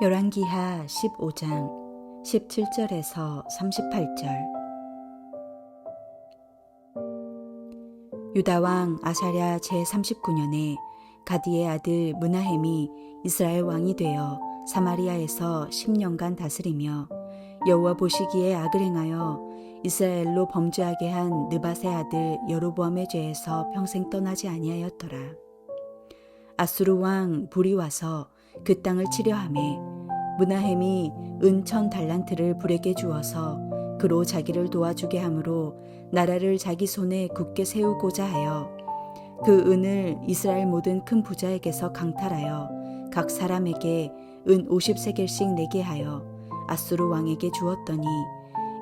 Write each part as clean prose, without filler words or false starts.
열왕기하 15장 17절에서 38절. 유다왕 아사랴 제39년에 가디의 아들 므나헴이 이스라엘 왕이 되어 사마리아에서 10년간 다스리며 여호와 보시기에 악을 행하여 이스라엘로 범죄하게 한 느밧의 아들 여로보암의 죄에서 평생 떠나지 아니하였더라. 아수르 왕 불이 와서 그 땅을 치려하매 므나헴이 은 1000달란트를 불에게 주어서 그로 자기를 도와주게 하므로 나라를 자기 손에 굳게 세우고자 하여 그 은을 이스라엘 모든 큰 부자에게서 강탈하여 각 사람에게 은 50세겔씩 내게 하여 아수르 왕에게 주었더니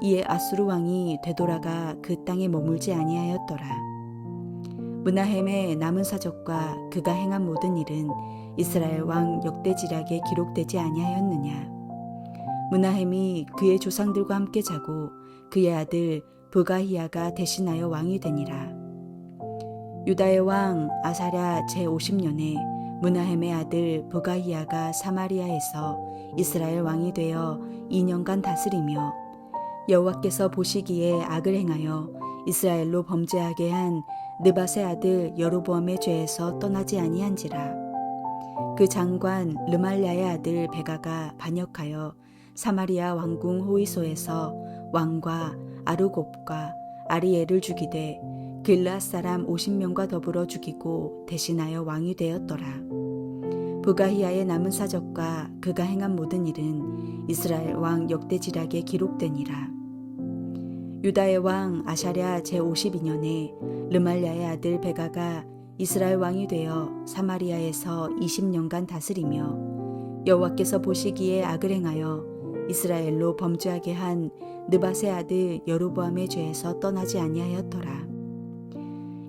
이에 아수르 왕이 되돌아가 그 땅에 머물지 아니하였더라. 므나헴의 남은 사적과 그가 행한 모든 일은 이스라엘 왕 역대지략에 기록되지 아니하였느냐. 므나헴이 그의 조상들과 함께 자고 그의 아들 브가히야가 대신하여 왕이 되니라. 유다의 왕 아사랴 제50년에 므나헴의 아들 브가히야가 사마리아에서 이스라엘 왕이 되어 2년간 다스리며 여호와께서 보시기에 악을 행하여 이스라엘로 범죄하게 한 느밧의 아들 여로보암의 죄에서 떠나지 아니한지라. 그 장관 르말랴의 아들 베가가 반역하여 사마리아 왕궁 호위소에서 왕과 아르곱과 아리엘을 죽이되 길르앗 사람 50명과 더불어 죽이고 대신하여 왕이 되었더라. 브가히야의 남은 사적과 그가 행한 모든 일은 이스라엘 왕 역대지략에 기록되니라. 유다의 왕 아샤랴 제52년에 르말랴의 아들 베가가 이스라엘 왕이 되어 사마리아에서 20년간 다스리며 여호와께서 보시기에 악을 행하여 이스라엘로 범죄하게 한 느밧의 아들 여로보암의 죄에서 떠나지 아니하였더라.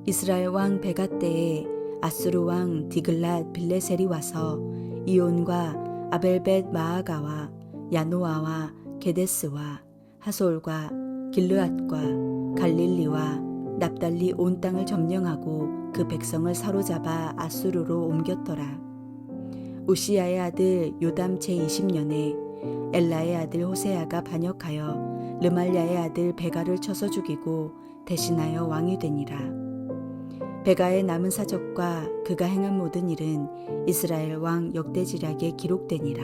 이스라엘 왕 베가 때에 아수르 왕 디글랏 빌레셀이 와서 이온과 아벨벳 마아가와 야노아와 게데스와 하솔과 길르앗과 갈릴리와 납달리 온 땅을 점령하고 그 백성을 사로잡아 아수르로 옮겼더라. 우시야의 아들 요담 제20년에 엘라의 아들 호세아가 반역하여 르말랴의 아들 베가를 쳐서 죽이고 대신하여 왕이 되니라. 베가의 남은 사적과 그가 행한 모든 일은 이스라엘 왕 역대지략에 기록되니라.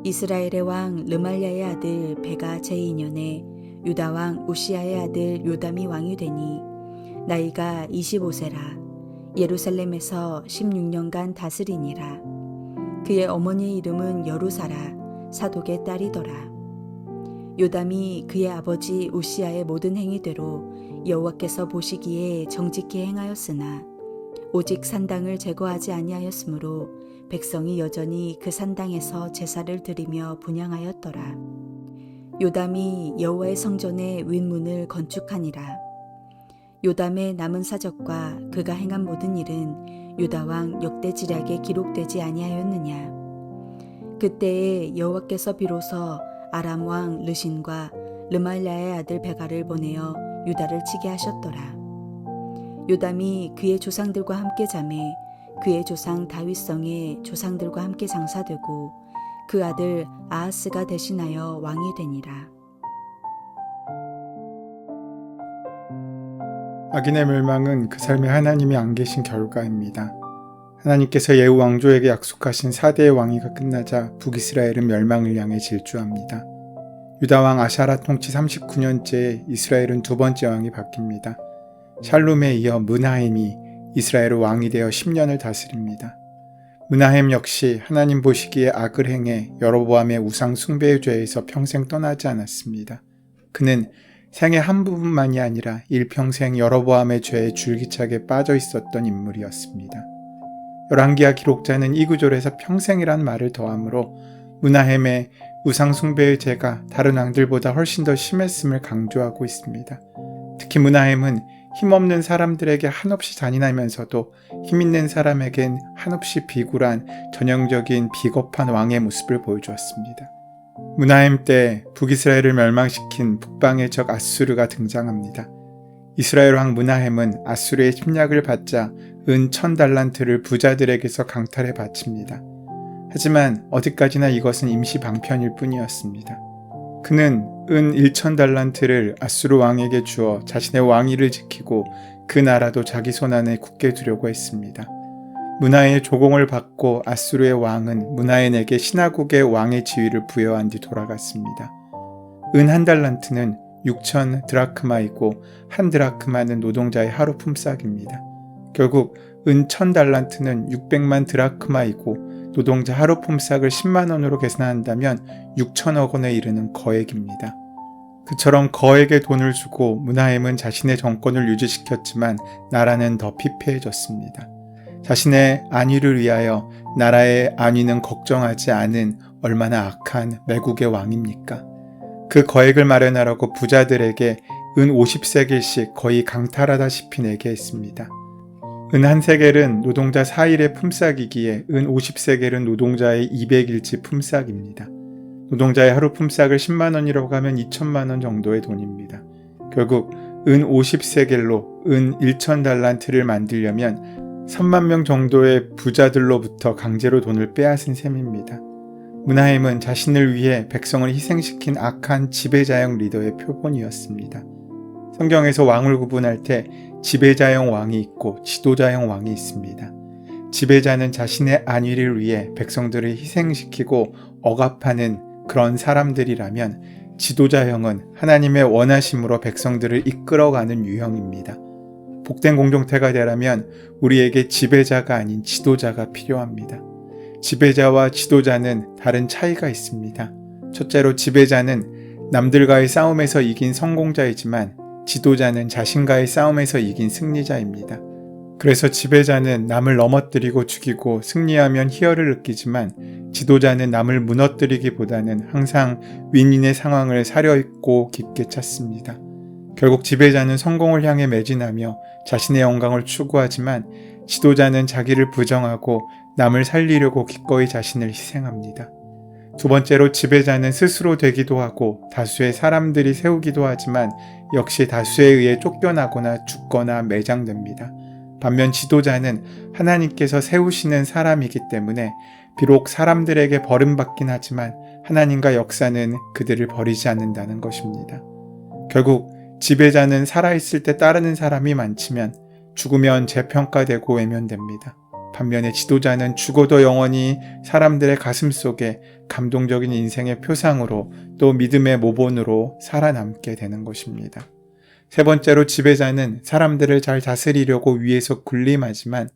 이스라엘의 왕 르말랴의 아들 베가 제2년에 유다 왕 우시야의 아들 요담이 왕이 되니 나이가 25세라. 예루살렘에서 16년간 다스리니라. 그의 어머니의 이름은 여루사라 사독의 딸이더라. 요담이 그의 아버지 우시야의 모든 행위대로 여호와께서 보시기에 정직히 행하였으나 오직 산당을 제거하지 아니하였으므로 백성이 여전히 그 산당에서 제사를 드리며 분향하였더라. 요담이 여호와의 성전의 윗문을 건축하니라. 요담의 남은 사적과 그가 행한 모든 일은 유다 왕 역대지략에 기록되지 아니하였느냐. 그때에 여호와께서 비로소 아람 왕 르신과 르말랴의 아들 베가를 보내어 유다를 치게 하셨더라. 요담이 그의 조상들과 함께 자매 그의 조상 다윗성의 조상들과 함께 장사되고 그 아들 아하스가 대신하여 왕이 되니라. 악인의 멸망은 그 삶에 하나님이 안 계신 결과입니다. 하나님께서 예후 왕조에게 약속하신 4대의 왕위가 끝나자 북이스라엘은 멸망을 향해 질주합니다. 유다 왕 아샤라 통치 39년째에 이스라엘은 두 번째 왕이 바뀝니다. 샬룸에 이어 므나헴이 이스라엘의 왕이 되어 10년을 다스립니다. 므나헴 역시 하나님 보시기에 악을 행해 여로보암의 우상 숭배의 죄에서 평생 떠나지 않았습니다. 그는 생애 한 부분만이 아니라 일평생 여로보암의 죄에 줄기차게 빠져 있었던 인물이었습니다. 열왕기하 기록자는 이 구절에서 평생이란 말을 더하므로 므나헴의 우상 숭배의 죄가 다른 왕들보다 훨씬 더 심했음을 강조하고 있습니다. 특히 므나헴은 힘없는 사람들에게 한없이 잔인하면서도 힘있는 사람에겐 한없이 비굴한 전형적인 비겁한 왕의 모습을 보여주었습니다. 므나헴 때 북이스라엘을 멸망시킨 북방의 적 아수르가 등장합니다. 이스라엘 왕 므나헴은 아수르의 침략을 받자 은 1000달란트를 부자들에게서 강탈해 바칩니다. 하지만 어디까지나 이것은 임시 방편일 뿐이었습니다. 그는 은 1000달란트를 아수르 왕에게 주어 자신의 왕위를 지키고 그 나라도 자기 손안에 굳게 두려고 했습니다. 문하의 조공을 받고 아수르의 왕은 문하엔에게 신하국의 왕의 지위를 부여한 뒤 돌아갔습니다. 은 1달란트는 6000 드라크마이고 한 드라크마는 노동자의 하루 품삯입니다. 결국 은 1000달란트는 600만 드라크마이고 노동자 하루 품삯을 10만 원으로 계산한다면 6천억 원에 이르는 거액입니다. 그처럼 거액의 돈을 주고 문하엠은 자신의 정권을 유지시켰지만 나라는 더 피폐해졌습니다. 자신의 안위를 위하여 나라의 안위는 걱정하지 않은 얼마나 악한 매국의 왕입니까? 그 거액을 마련하라고 부자들에게 은 50세겔씩 거의 강탈하다시피 내게 했습니다. 은 1세겔은 노동자 4일의 품삯이기에 은 50세겔은 노동자의 200일치 품삯입니다. 노동자의 하루 품삯을 10만 원이라고 하면 2천만 원 정도의 돈입니다. 결국 은 50세겔로 은 1000달란트를 만들려면 3만 명 정도의 부자들로부터 강제로 돈을 빼앗은 셈입니다. 문하엠은 자신을 위해 백성을 희생시킨 악한 지배자형 리더의 표본이었습니다. 성경에서 왕을 구분할 때 지배자형 왕이 있고 지도자형 왕이 있습니다. 지배자는 자신의 안위를 위해 백성들을 희생시키고 억압하는 그런 사람들이라면 지도자형은 하나님의 원하심으로 백성들을 이끌어가는 유형입니다. 복된 공동체가 되려면 우리에게 지배자가 아닌 지도자가 필요합니다. 지배자와 지도자는 다른 차이가 있습니다. 첫째로 지배자는 남들과의 싸움에서 이긴 성공자이지만 지도자는 자신과의 싸움에서 이긴 승리자입니다. 그래서 지배자는 남을 넘어뜨리고 죽이고 승리하면 희열을 느끼지만 지도자는 남을 무너뜨리기보다는 항상 윈윈의 상황을 사려있고 깊게 찾습니다. 결국 지배자는 성공을 향해 매진하며 자신의 영광을 추구하지만 지도자는 자기를 부정하고 남을 살리려고 기꺼이 자신을 희생합니다. 두 번째로 지배자는 스스로 되기도 하고 다수의 사람들이 세우기도 하지만 역시 다수에 의해 쫓겨나거나 죽거나 매장됩니다. 반면 지도자는 하나님께서 세우시는 사람이기 때문에 비록 사람들에게 버림받긴 하지만 하나님과 역사는 그들을 버리지 않는다는 것입니다. 결국 지배자는 살아있을 때 따르는 사람이 많지만 죽으면 재평가되고 외면됩니다. 반면에 지도자는 죽어도 영원히 사람들의 가슴 속에 감동적인 인생의 표상으로 또 믿음의 모본으로 살아남게 되는 것입니다. 세 번째로 지배자는 사람들을 잘 다스리려고 위에서 군림하지만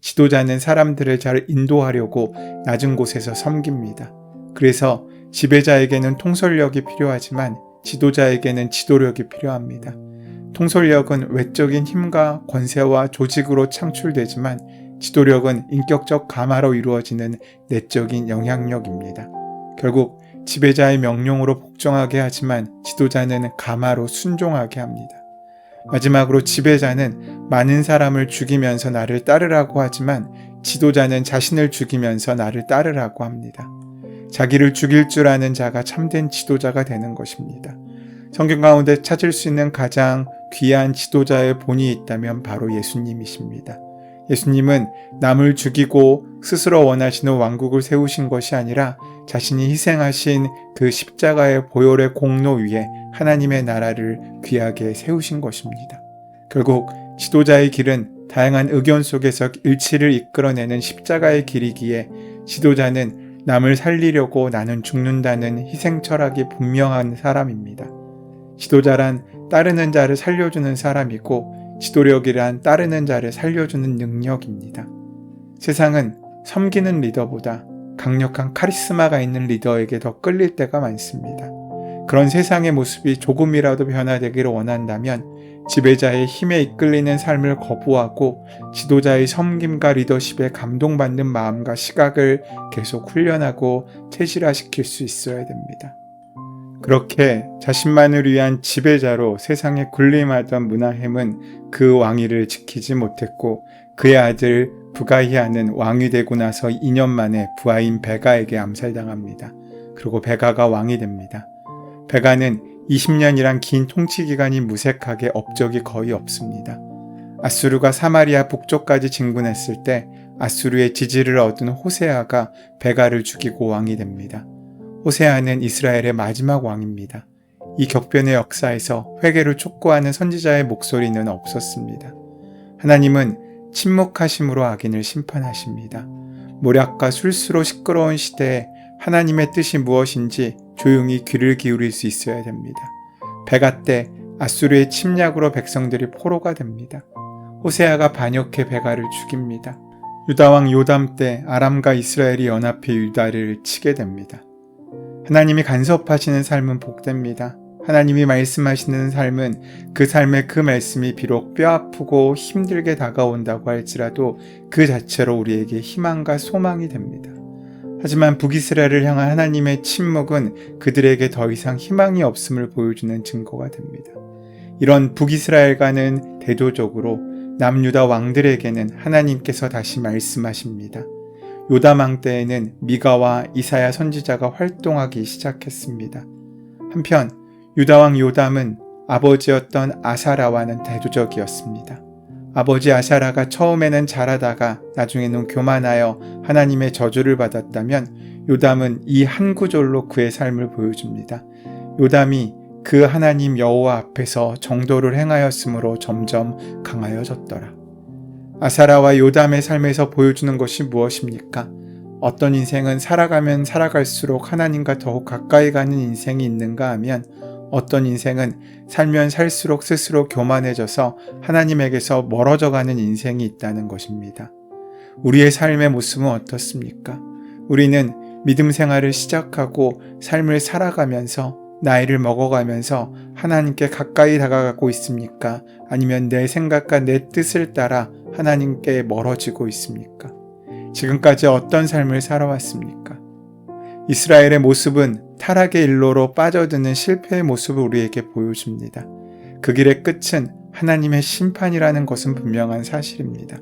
지도자는 사람들을 잘 인도하려고 낮은 곳에서 섬깁니다. 그래서 지배자에게는 통솔력이 필요하지만 지도자에게는 지도력이 필요합니다. 통솔력은 외적인 힘과 권세와 조직으로 창출되지만 지도력은 인격적 감화로 이루어지는 내적인 영향력입니다. 결국 지배자의 명령으로 복종하게 하지만 지도자는 감화로 순종하게 합니다. 마지막으로 지배자는 많은 사람을 죽이면서 나를 따르라고 하지만 지도자는 자신을 죽이면서 나를 따르라고 합니다. 자기를 죽일 줄 아는 자가 참된 지도자가 되는 것입니다. 성경 가운데 찾을 수 있는 가장 귀한 지도자의 본이 있다면 바로 예수님이십니다. 예수님은 남을 죽이고 스스로 원하시는 왕국을 세우신 것이 아니라 자신이 희생하신 그 십자가의 보혈의 공로 위에 하나님의 나라를 귀하게 세우신 것입니다. 결국 지도자의 길은 다양한 의견 속에서 일치를 이끌어내는 십자가의 길이기에 지도자는 남을 살리려고 나는 죽는다는 희생 철학이 분명한 사람입니다. 지도자란 따르는 자를 살려주는 사람이고 지도력이란 따르는 자를 살려주는 능력입니다. 세상은 섬기는 리더보다 강력한 카리스마가 있는 리더에게 더 끌릴 때가 많습니다. 그런 세상의 모습이 조금이라도 변화되기를 원한다면 지배자의 힘에 이끌리는 삶을 거부하고 지도자의 섬김과 리더십에 감동받는 마음과 시각을 계속 훈련하고 체질화시킬 수 있어야 됩니다. 그렇게 자신만을 위한 지배자로 세상에 군림하던 문하햄은 그 왕위를 지키지 못했고 그의 아들 부가히아는 왕이 되고 나서 2년 만에 부하인 베가에게 암살당합니다. 그리고 베가가 왕이 됩니다. 베가는 20년이란 긴 통치기간이 무색하게 업적이 거의 없습니다. 아수르가 사마리아 북쪽까지 진군했을 때 아수르의 지지를 얻은 호세아가 베가를 죽이고 왕이 됩니다. 호세아는 이스라엘의 마지막 왕입니다. 이 격변의 역사에서 회개를 촉구하는 선지자의 목소리는 없었습니다. 하나님은 침묵하심으로 악인을 심판하십니다. 모략과 술수로 시끄러운 시대에 하나님의 뜻이 무엇인지 조용히 귀를 기울일 수 있어야 됩니다. 베가 때 아수르의 침략으로 백성들이 포로가 됩니다. 호세아가 반역해 베가를 죽입니다. 유다왕 요담 때 아람과 이스라엘이 연합해 유다를 치게 됩니다. 하나님이 간섭하시는 삶은 복됩니다. 하나님이 말씀하시는 삶은 그 삶의 그 말씀이 비록 뼈아프고 힘들게 다가온다고 할지라도 그 자체로 우리에게 희망과 소망이 됩니다. 하지만 북이스라엘을 향한 하나님의 침묵은 그들에게 더 이상 희망이 없음을 보여주는 증거가 됩니다. 이런 북이스라엘과는 대조적으로 남유다 왕들에게는 하나님께서 다시 말씀하십니다. 요담 왕 때에는 미가와 이사야 선지자가 활동하기 시작했습니다. 한편 유다 왕 요담은 아버지였던 아사라와는 대조적이었습니다. 아버지 아사라가 처음에는 잘하다가 나중에는 교만하여 하나님의 저주를 받았다면 요담은 이 한 구절로 그의 삶을 보여줍니다. 요담이 그 하나님 여호와 앞에서 정도를 행하였으므로 점점 강하여졌더라. 아사라와 요담의 삶에서 보여주는 것이 무엇입니까? 어떤 인생은 살아가면 살아갈수록 하나님과 더욱 가까이 가는 인생이 있는가 하면 어떤 인생은 살면 살수록 스스로 교만해져서 하나님에게서 멀어져가는 인생이 있다는 것입니다. 우리의 삶의 모습은 어떻습니까? 우리는 믿음 생활을 시작하고 삶을 살아가면서 나이를 먹어가면서 하나님께 가까이 다가가고 있습니까? 아니면 내 생각과 내 뜻을 따라 하나님께 멀어지고 있습니까? 지금까지 어떤 삶을 살아왔습니까? 이스라엘의 모습은 타락의 일로로 빠져드는 실패의 모습을 우리에게 보여줍니다. 그 길의 끝은 하나님의 심판이라는 것은 분명한 사실입니다.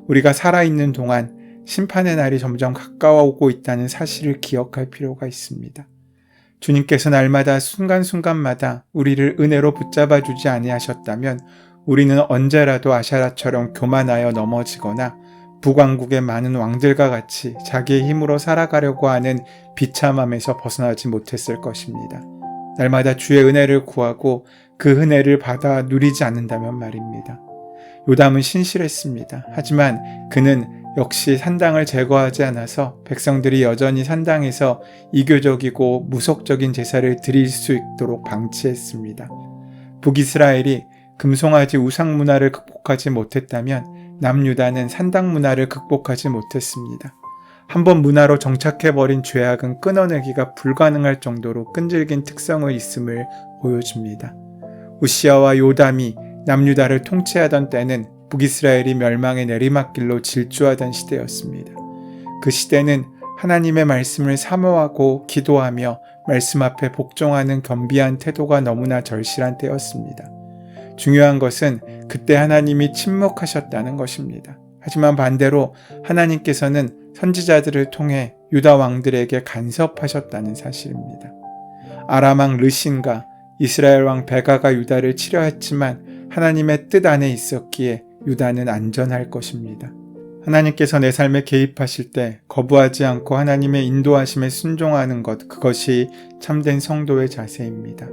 우리가 살아있는 동안 심판의 날이 점점 가까워오고 있다는 사실을 기억할 필요가 있습니다. 주님께서 날마다 순간순간마다 우리를 은혜로 붙잡아 주지 아니하셨다면 우리는 언제라도 아샤라처럼 교만하여 넘어지거나 북왕국의 많은 왕들과 같이 자기의 힘으로 살아가려고 하는 비참함에서 벗어나지 못했을 것입니다. 날마다 주의 은혜를 구하고 그 은혜를 받아 누리지 않는다면 말입니다. 요담은 신실했습니다. 하지만 그는 역시 산당을 제거하지 않아서 백성들이 여전히 산당에서 이교적이고 무속적인 제사를 드릴 수 있도록 방치했습니다. 북이스라엘이 금송아지 우상 문화를 극복하지 못했다면 남유다는 산당 문화를 극복하지 못했습니다. 한번 문화로 정착해버린 죄악은 끊어내기가 불가능할 정도로 끈질긴 특성의 있음을 보여줍니다. 우시아와 요담이 남유다를 통치하던 때는 북이스라엘이 멸망의 내리막길로 질주하던 시대였습니다. 그 시대는 하나님의 말씀을 사모하고 기도하며 말씀 앞에 복종하는 겸비한 태도가 너무나 절실한 때였습니다. 중요한 것은 그때 하나님이 침묵하셨다는 것입니다. 하지만 반대로 하나님께서는 선지자들을 통해 유다 왕들에게 간섭하셨다는 사실입니다. 아람 왕 르신과 이스라엘 왕 베가가 유다를 치려 했지만 하나님의 뜻 안에 있었기에 유다는 안전할 것입니다. 하나님께서 내 삶에 개입하실 때 거부하지 않고 하나님의 인도하심에 순종하는 것, 그것이 참된 성도의 자세입니다.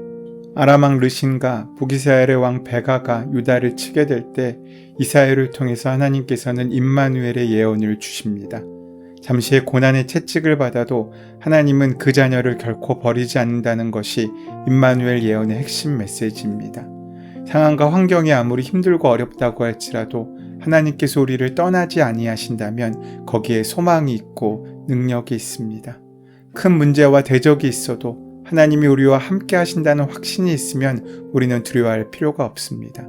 아람 왕 르신과 북이스라엘의 왕 베가가 유다를 치게 될 때 이사야를 통해서 하나님께서는 임마누엘의 예언을 주십니다. 잠시의 고난의 채찍을 받아도 하나님은 그 자녀를 결코 버리지 않는다는 것이 임마누엘 예언의 핵심 메시지입니다. 상황과 환경이 아무리 힘들고 어렵다고 할지라도 하나님께서 우리를 떠나지 아니하신다면 거기에 소망이 있고 능력이 있습니다. 큰 문제와 대적이 있어도 하나님이 우리와 함께 하신다는 확신이 있으면 우리는 두려워할 필요가 없습니다.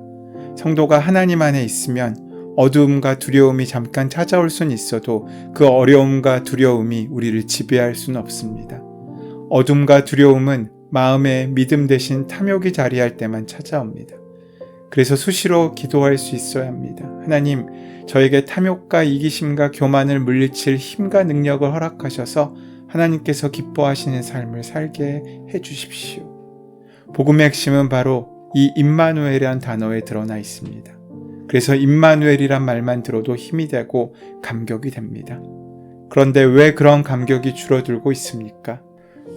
성도가 하나님 안에 있으면 어두움과 두려움이 잠깐 찾아올 수는 있어도 그 어려움과 두려움이 우리를 지배할 수는 없습니다. 어둠과 두려움은 마음에 믿음 대신 탐욕이 자리할 때만 찾아옵니다. 그래서 수시로 기도할 수 있어야 합니다. 하나님, 저에게 탐욕과 이기심과 교만을 물리칠 힘과 능력을 허락하셔서 하나님께서 기뻐하시는 삶을 살게 해주십시오. 복음의 핵심은 바로 이 임마누엘이란 단어에 드러나 있습니다. 그래서 임마누엘이란 말만 들어도 힘이 되고 감격이 됩니다. 그런데 왜 그런 감격이 줄어들고 있습니까?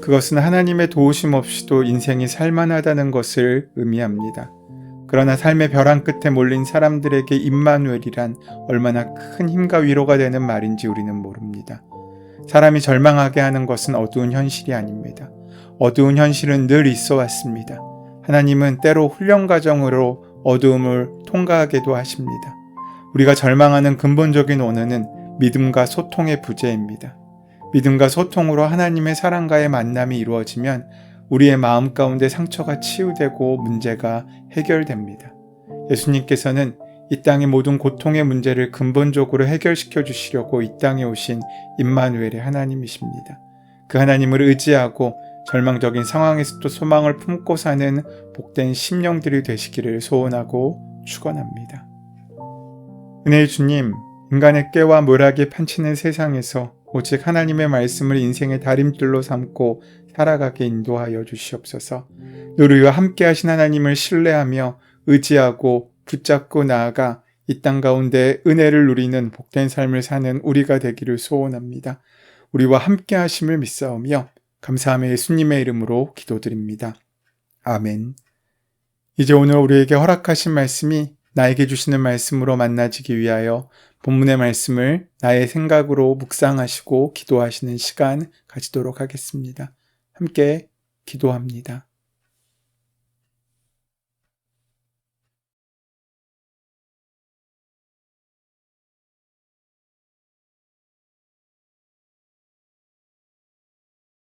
그것은 하나님의 도우심 없이도 인생이 살만하다는 것을 의미합니다. 그러나 삶의 벼랑 끝에 몰린 사람들에게 임마누엘이란 얼마나 큰 힘과 위로가 되는 말인지 우리는 모릅니다. 사람이 절망하게 하는 것은 어두운 현실이 아닙니다. 어두운 현실은 늘 있어 왔습니다. 하나님은 때로 훈련 과정으로 어두움을 통과하게도 하십니다. 우리가 절망하는 근본적인 원인은 믿음과 소통의 부재입니다. 믿음과 소통으로 하나님의 사랑과의 만남이 이루어지면 우리의 마음 가운데 상처가 치유되고 문제가 해결됩니다. 예수님께서는 이 땅의 모든 고통의 문제를 근본적으로 해결시켜 주시려고 이 땅에 오신 임마누엘의 하나님이십니다. 그 하나님을 의지하고 절망적인 상황에서도 소망을 품고 사는 복된 심령들이 되시기를 소원하고 축원합니다. 은혜의 주님, 인간의 꾀와 묘락이 판치는 세상에서 오직 하나님의 말씀을 인생의 다림줄로 삼고 살아가게 인도하여 주시옵소서. 늘 우리와 함께 하신 하나님을 신뢰하며 의지하고 붙잡고 나아가 이 땅 가운데 은혜를 누리는 복된 삶을 사는 우리가 되기를 소원합니다. 우리와 함께 하심을 믿사오며 감사하며 예수님의 이름으로 기도드립니다. 아멘. 이제 오늘 우리에게 허락하신 말씀이 나에게 주시는 말씀으로 만나지기 위하여 본문의 말씀을 나의 생각으로 묵상하시고 기도하시는 시간 가지도록 하겠습니다. 함께 기도합니다.